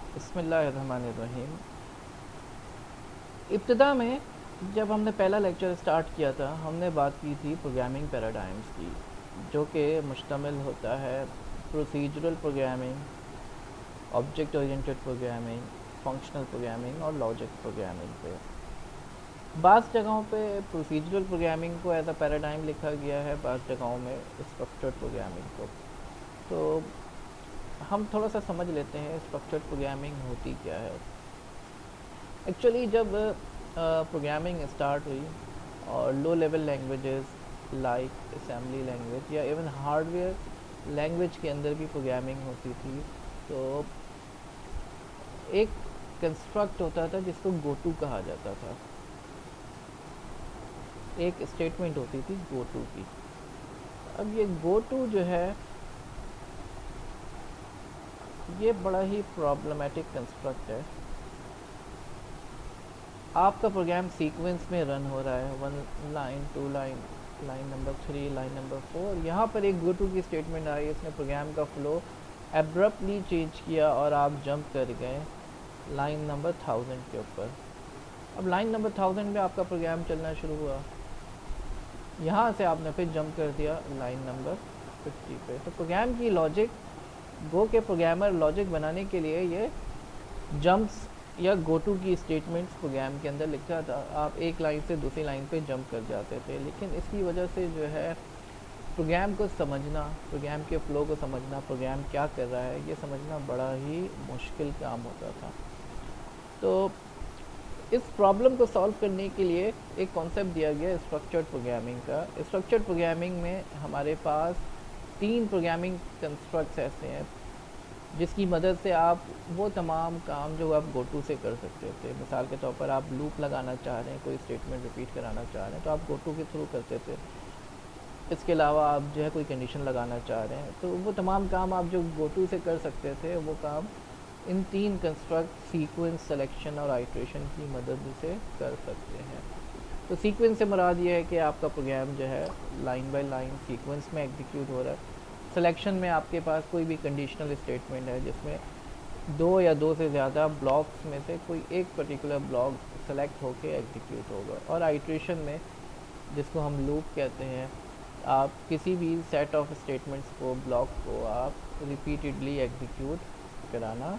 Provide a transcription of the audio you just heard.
बिस्मिल्लाहिर्रहमानिर्रहीम। इब्तिदा में जब हमने पहला लेक्चर स्टार्ट किया था, हमने बात की थी प्रोग्रामिंग पैराडाइम्स की, जो कि मुश्तमिल होता है procedural programming, object oriented programming, functional programming और लॉजिक प्रोग्रामिंग पे। बाज़ जगहों पे प्रोसीजरल प्रोग्रामिंग को एज अ पैराडाइम लिखा गया है, बाज़ जगहों में स्ट्रक्चर्ड प्रोग्रामिंग को। तो हम थोड़ा सा समझ लेते हैं स्ट्रक्चर्ड प्रोग्रामिंग होती क्या है। एक्चुअली जब प्रोग्रामिंग स्टार्ट हुई और low level languages like assembly language या इवन हार्डवेयर लैंग्वेज के अंदर भी प्रोग्रामिंग होती थी, तो एक कंस्ट्रक्ट होता था जिसको गोटू कहा जाता था। एक स्टेटमेंट होती थी गोटू की। अब ये गोटू जो है, ये बड़ा ही प्रॉब्लमेटिक कंस्ट्रक्ट है। आपका प्रोग्राम सीक्वेंस में रन हो रहा है, 1 line 2 line, line number 3, line number 4। यहाँ पर एक गो टू की स्टेटमेंट आई, इसने प्रोग्राम का फ्लो एब्रप्टली चेंज किया और आप जंप कर गए लाइन नंबर 1000 के ऊपर। अब लाइन नंबर 1000 में आपका प्रोग्राम चलना शुरू हुआ, यहाँ से आपने फिर जंप कर दिया लाइन नंबर 50 पे। तो प्रोग्राम की लॉजिक, गो के प्रोग्रामर लॉजिक बनाने के लिए ये जंप्स या गो टू की स्टेटमेंट्स प्रोग्राम के अंदर लिखा था। आप एक लाइन से दूसरी लाइन पे जंप कर जाते थे, लेकिन इसकी वजह से जो है प्रोग्राम को समझना, प्रोग्राम के फ़्लो को समझना, प्रोग्राम क्या कर रहा है ये समझना बड़ा ही मुश्किल काम होता था। तो इस प्रॉब्लम को सॉल्व करने के लिए एक कॉन्सेप्ट दिया गया स्ट्रक्चर्ड प्रोग्रामिंग का। स्ट्रक्चर्ड प्रोग्रामिंग में हमारे पास 3 प्रोग्रामिंग कंस्ट्रक्ट्स ऐसे हैं जिसकी मदद से आप वो तमाम काम जो आप गो टू से कर सकते थे। मिसाल के तौर पर आप लूप लगाना चाह रहे हैं, कोई स्टेटमेंट रिपीट कराना चाह रहे हैं, तो आप गो टू के थ्रू करते थे। इसके अलावा आप जो है कोई कंडीशन लगाना चाह रहे हैं, तो वो तमाम काम आप जो गो टू से कर सकते थे, वो काम इन 3 कंस्ट्रक्ट सीक्वेंस, सिलेक्शन और आइट्रेशन की मदद से कर सकते हैं। तो सीक्वेंस से मुराद ये है कि आपका प्रोग्राम जो है लाइन बाय लाइन सीक्वेंस में एग्जीक्यूट हो रहा है। सिलेक्शन में आपके पास कोई भी कंडीशनल स्टेटमेंट है जिसमें 2 या 2 से ज़्यादा ब्लॉक्स में से कोई एक पर्टिकुलर ब्लॉक सेलेक्ट होकर एग्जीक्यूट होगा। और आइट्रेशन में, जिसको हम लूप कहते हैं, आप किसी भी सेट ऑफ स्टेटमेंट्स को, ब्लॉक को आप रिपीटेडली एग्जीक्यूट कराना